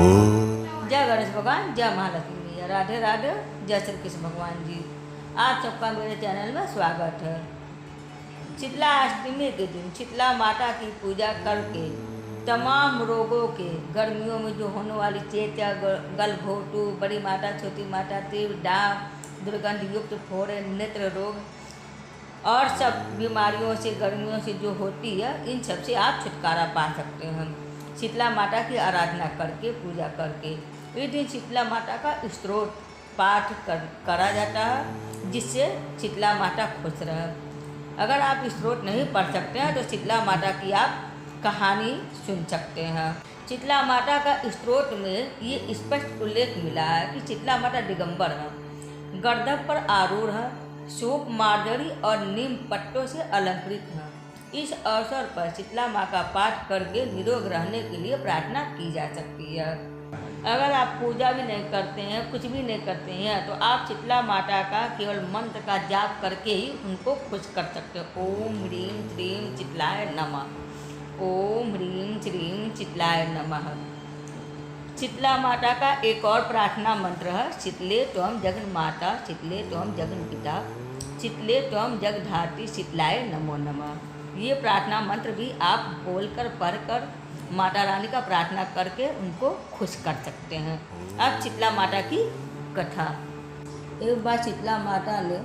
जय गणेश भगवान, जय महालक्ष्मी मैया, राधे राधे, जय श्री कृष्ण भगवान जी। आप सबका मेरे चैनल में स्वागत है। शीतला अष्टमी के दिन शीतला माता की पूजा करके तमाम रोगों के, गर्मियों में जो होने वाली चेचा, गलघोटू, बड़ी माता, छोटी माता, तीव्र दाम, दुर्गंध युक्त फोड़े, नेत्र रोग और सब बीमारियों से, गर्मियों से जो होती है, इन सब से आप छुटकारा पा सकते हैं शीतला माता की आराधना करके, पूजा करके। इस दिन शीतला माता का स्तोत्र पाठ करा जाता है, जिससे शीतला माता खुश रहे। अगर आप स्तोत्र नहीं पढ़ सकते हैं तो शीतला माता की आप कहानी सुन सकते हैं। शीतला माता का स्तोत्र में ये स्पष्ट उल्लेख मिला है कि शीतला माता दिगंबर है, गर्दभ पर आरूढ़ है, सूप, मार्जरी और नीम पट्टों से अलंकृत है। इस अवसर पर शीतला माँ का पाठ करके निरोग रहने के लिए प्रार्थना की जा सकती है। अगर आप पूजा भी नहीं करते हैं, कुछ भी नहीं करते हैं, तो आप शीतला माता का केवल मंत्र का जाप करके ही उनको खुश कर सकते हो। ओम ह्रीं श्रीं शीतलाय नमः। ओम ह्रीं श्रीं शीतलाय नमः। शीतला माता का एक और प्रार्थना मंत्र है, शीतले त्वं जगन्माता, शीतले त्वं जगन्पिता, शीतले त्वं जगद्धात्री, शीतलाय नमो नमः। ये प्रार्थना मंत्र भी आप बोलकर, पढ़कर माता रानी का प्रार्थना करके उनको खुश कर सकते हैं। अब शीतला माता की कथा। एक बार शीतला माता ने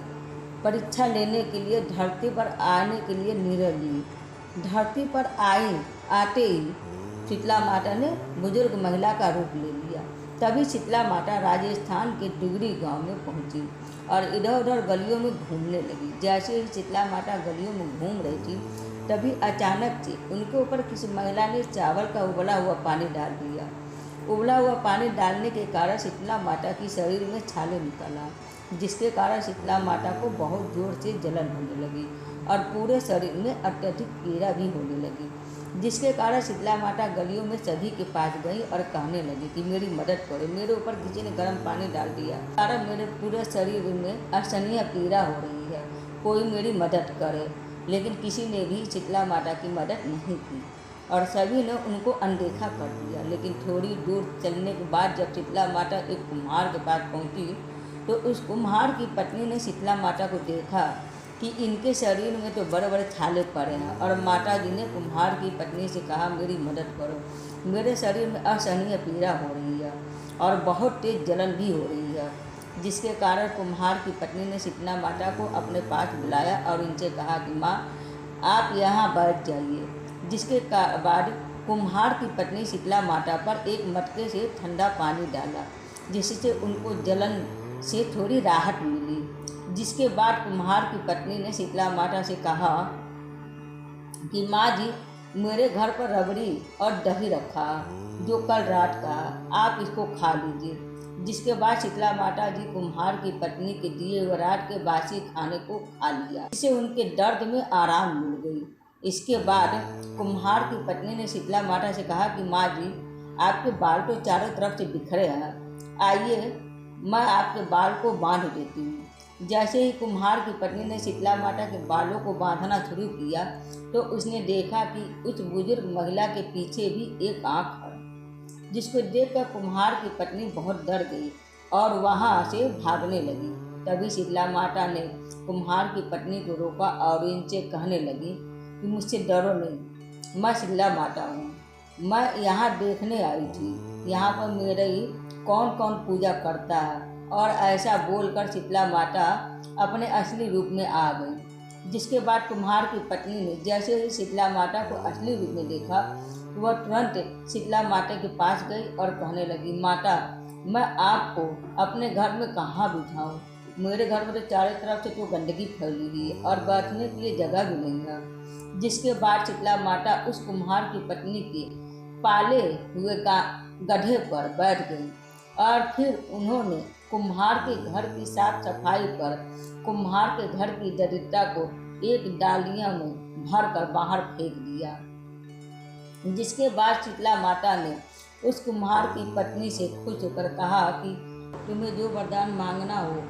परीक्षा लेने के लिए धरती पर आने के लिए निर्णय ली। धरती पर आते ही शीतला माता ने बुजुर्ग महिला का रूप ले लिया। तभी शीतला माता राजस्थान के डिगरी गांव में पहुंची और इधर उधर गलियों में घूमने लगी। जैसे ही शीतला माता गलियों में घूम रही थी, तभी अचानक से उनके ऊपर किसी महिला ने चावल का उबला हुआ पानी डाल दिया। उबला हुआ पानी डालने के कारण शीतला माता की शरीर में छाले निकला, जिसके कारण शीतला माता को बहुत जोर से जलन होने लगी और पूरे शरीर में अत्यधिक पीड़ा भी होने लगी, जिसके कारण शीतला माता गलियों में सभी के पास गई और कहने लगी कि मेरी मदद करो, मेरे ऊपर किसी ने गर्म पानी डाल दिया, कारण मेरे पूरे शरीर में असहनीय पीड़ा हो रही है, कोई मेरी मदद करे। लेकिन किसी ने भी शीतला माता की मदद नहीं की और सभी ने उनको अनदेखा कर दिया। लेकिन थोड़ी दूर चलने के बाद जब शीतला माता एक कुम्हार के पास पहुँची, तो उस कुम्हार की पत्नी ने शीतला माता को देखा कि इनके शरीर में तो बड़े बड़े छाले पड़े हैं, और माता जी ने कुम्हार की पत्नी से कहा, मेरी मदद करो, मेरे शरीर में असहनीय पीड़ा हो रही है और बहुत तेज जलन भी हो रही है। जिसके कारण कुम्हार की पत्नी ने शीतला माता को अपने पास बुलाया और इनसे कहा कि माँ, आप यहाँ बैठ जाइए। जिसके बाद कुम्हार की पत्नी शीतला माता पर एक मटके से ठंडा पानी डाला, जिससे उनको जलन से थोड़ी राहत मिली। जिसके बाद कुम्हार की पत्नी ने शीतला माता से कहा कि माँ जी, मेरे घर पर रबड़ी और दही रखा जो कल रात का, आप इसको खा लीजिए। जिसके बाद शीतला माता जी कुम्हार की पत्नी के दिए हुए रात के बासी खाने को खा लिया, इससे उनके दर्द में आराम मिल गई। इसके बाद कुम्हार की पत्नी ने शीतला माता से कहा कि माँ जी, आपके बाल तो चारों तरफ से बिखरे हैं, आइए मैं आपके बाल को बांध देती हूँ। जैसे ही कुम्हार की पत्नी ने शीतला माता के बालों को बांधना शुरू किया, तो उसने देखा कि उस बुजुर्ग महिला के पीछे भी एक आँख है, जिसको देखकर कुम्हार की पत्नी बहुत डर गई और वहाँ से भागने लगी। तभी शीतला माता ने कुम्हार की पत्नी को रोका और इनसे कहने लगी कि मुझसे डरो नहीं, मैं शीतला माता हूँ, मैं यहाँ देखने आई थी, यहाँ पर मेरी कौन कौन पूजा करता है। और ऐसा बोलकर शीतला माता अपने असली रूप में आ गई। जिसके बाद कुम्हार की पत्नी ने जैसे ही शीतला माता को असली रूप में देखा, वह तुरंत शीतला माता के पास गई और कहने लगी, माता, मैं आपको अपने घर में कहाँ बिठाऊँ, मेरे घर में तो चारों तरफ से तो गंदगी फैली हुई है और बैठने के लिए जगह भी नहीं है। जिसके बाद शीतला माता उस कुम्हार की पत्नी के पाले हुए गड्ढे पर बैठ गई और फिर उन्होंने कुम्हार के घर की साफ सफाई कर कुम्हार के घर की दरिद्रता को एक डालिया में भर कर बाहर फेंक दिया। जिसके बाद शीतला माता ने उस कुम्हार की पत्नी से खुश होकर कहा कि तुम्हें जो वरदान मांगना हो,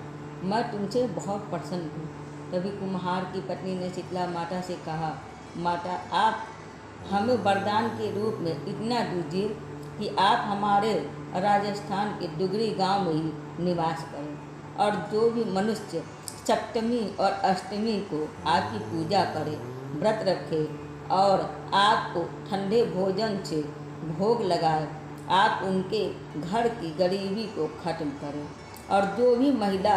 मैं तुमसे बहुत प्रसन्न हूँ। तभी कुम्हार की पत्नी ने शीतला माता से कहा, माता, आप हमें वरदान के रूप में इतना दीजिए कि आप हमारे राजस्थान के दुगरी गांव में ही निवास करें और जो भी मनुष्य सप्तमी और अष्टमी को आपकी पूजा करे, व्रत रखे और आपको ठंडे भोजन से भोग लगाए, आप उनके घर की गरीबी को खत्म करें। और जो भी महिला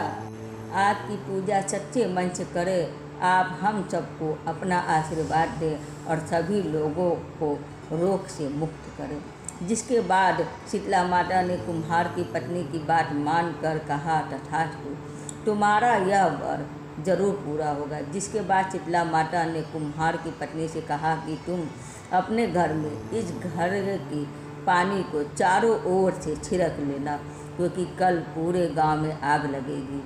आपकी पूजा सच्चे मन से करे, आप हम सबको अपना आशीर्वाद दें और सभी लोगों को रोग से मुक्त करें। जिसके बाद शीतला माता ने कुम्हार की पत्नी की बात मानकर कहा, तथास्तु, तुम्हारा यह वर जरूर पूरा होगा। जिसके बाद शीतला माता ने कुम्हार की पत्नी से कहा कि तुम अपने घर में इस घर की पानी को चारों ओर से छिड़क लेना, क्योंकि कल पूरे गांव में आग लगेगी,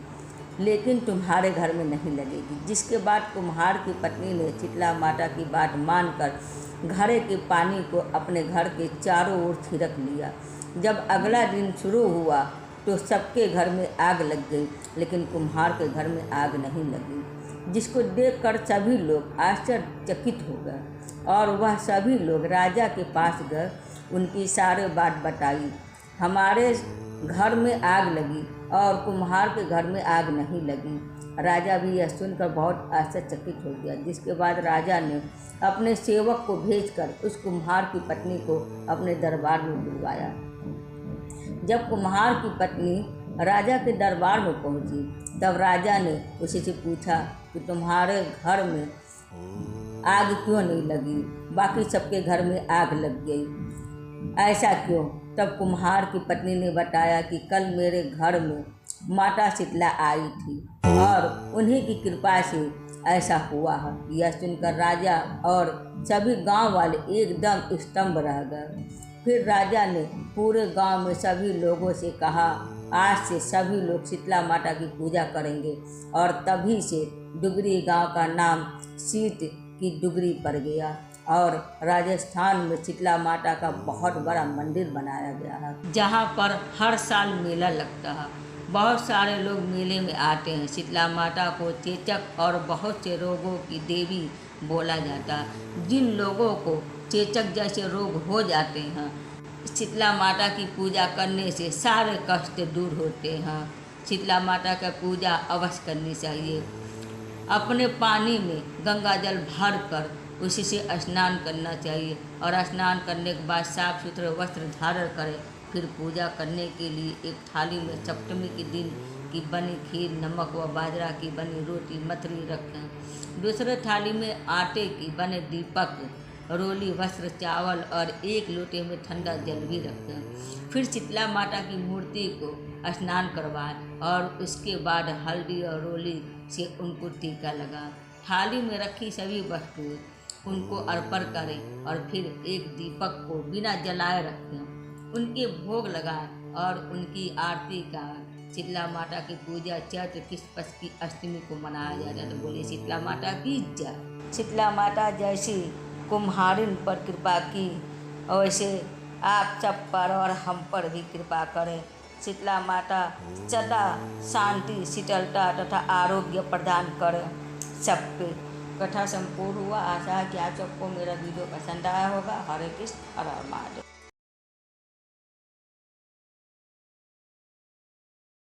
लेकिन तुम्हारे घर में नहीं लगेगी। जिसके बाद कुम्हार की पत्नी ने शीतला माता की बात मानकर घड़े के पानी को अपने घर के चारों ओर छिड़क लिया। जब अगला दिन शुरू हुआ तो सबके घर में आग लग गई, लेकिन कुम्हार के घर में आग नहीं लगी। जिसको देखकर सभी लोग आश्चर्यचकित हो गए और वह सभी लोग राजा के पास गए, उनकी सारी बात बताई। हमारे घर में आग लगी और कुम्हार के घर में आग नहीं लगी। राजा भी यह सुनकर बहुत आश्चर्यचकित हो गया। जिसके बाद राजा ने अपने सेवक को भेजकर उस कुम्हार की पत्नी को अपने दरबार में बुलवाया। जब कुम्हार की पत्नी राजा के दरबार में पहुंची, तब राजा ने उसी से पूछा कि तुम्हारे घर में आग क्यों नहीं लगी, बाकी सबके घर में आग लग गई, ऐसा क्यों? तब कुम्हार की पत्नी ने बताया कि कल मेरे घर में माता शीतला आई थी और उन्हीं की कृपा से ऐसा हुआ है। यह सुनकर राजा और सभी गांव वाले एकदम स्तंभ रह गए। फिर राजा ने पूरे गांव में सभी लोगों से कहा, आज से सभी लोग शीतला माता की पूजा करेंगे। और तभी से डुगरी गांव का नाम शीत की डुगरी पड़ गया और राजस्थान में शीतला माता का बहुत बड़ा मंदिर बनाया गया है, जहां पर हर साल मेला लगता है। बहुत सारे लोग मेले में आते हैं। शीतला माता को चेचक और बहुत से रोगों की देवी बोला जाता है। जिन लोगों को चेचक जैसे रोग हो जाते हैं, शीतला माता की पूजा करने से सारे कष्ट दूर होते हैं। शीतला माता का पूजा अवश्य करनी चाहिए। अपने पानी में गंगा जल भर कर उसी से स्नान करना चाहिए और स्नान करने के बाद साफ सुथरे वस्त्र धारण करें। फिर पूजा करने के लिए एक थाली में सप्तमी के दिन की बनी खीर, नमक व बाजरा की बनी रोटी, मथरी रखें। दूसरे थाली में आटे की बने दीपक, रोली, वस्त्र, चावल और एक लोटे में ठंडा जल भी रखें। फिर शीतला माता की मूर्ति को स्नान करवाएं और उसके बाद हल्दी और रोली से उनको टीका लगाएं। थाली में रखी सभी वस्तुएं उनको अर्पण करें और फिर एक दीपक को बिना जलाए रखें, उनके भोग लगाएं और उनकी आरती का। शीतला माता की पूजा चैत्र कृष्ण की अष्टमी को मनाया जाता है। तो बोलिए शीतला माता की जय। शीतला माता जैसी कुम्हारिन पर कृपा की, वैसे आप सब पर और हम पर भी कृपा करें। शीतला माता सदा शांति, शीतलता तथा आरोग्य प्रदान करें सब पे। कथा संपूर्ण हुआ। आशा है कि आप सबको मेरा वीडियो पसंद आया होगा। हरे कृष्ण, हर हर महादेव।